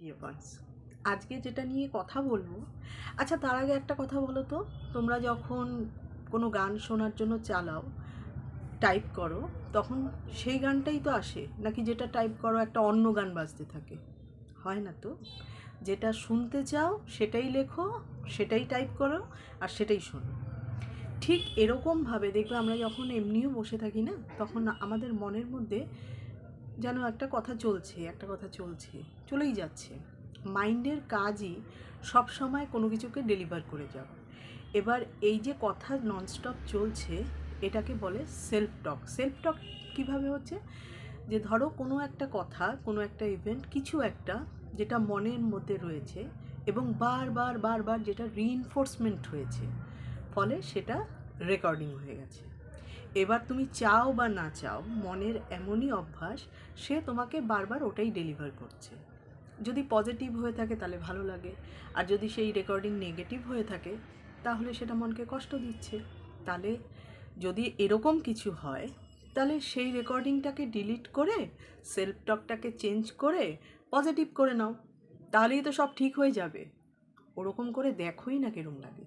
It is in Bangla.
ডিয়ার ওয়ান্স, আজকে যেটা নিয়ে কথা বলবো, আচ্ছা তার আগে একটা কথা বলো তো, তোমরা যখন কোনো গান শোনার জন্য চালাও, টাইপ করো, তখন সেই গানটাই তো আসে, নাকি যেটা টাইপ করো একটা অন্য গান বাজতে থাকে? হয় না তো। যেটা শুনতে চাও সেটাই লেখো, সেটাই টাইপ করো, আর সেটাই শোনো। ঠিক এরকমভাবে দেখবে আমরা যখন এমনিও বসে থাকি না, তখন আমাদের মনের মধ্যে যেন একটা কথা চলছে, একটা কথা চলছে, চলেই যাচ্ছে। মাইন্ডের কাজই সব সময় কোনো কিছুকে ডেলিভার করে যাওয়া। এবার এই যে কথা ননস্টপ চলছে, এটাকে বলে সেলফ টক। সেলফ টক কীভাবে হচ্ছে? যে ধরো কোনো একটা কথা, কোনো একটা ইভেন্ট, কিছু একটা যেটা মনের মধ্যে রয়েছে এবং বারবার বারবার যেটা রিইনফোর্সমেন্ট হয়েছে, ফলে সেটা রেকর্ডিং হয়ে গেছে। এবার তুমি চাও বা না চাও, মনের এমনই অভ্যাস, সে তোমাকে বারবার ওটাই ডেলিভার করছে। যদি পজিটিভ হয়ে থাকে তাহলে ভালো লাগে, আর যদি সেই রেকর্ডিং নেগেটিভ হয়ে থাকে তাহলে সেটা মনকে কষ্ট দিচ্ছে। তাহলে যদি এরকম কিছু হয়, তাহলে সেই রেকর্ডিংটাকে ডিলিট করে সেলফ টকটাকে চেঞ্জ করে পজিটিভ করে নাও, তাহলেই তো সব ঠিক হয়ে যাবে। ওরকম করে দেখোই না কিরম লাগে।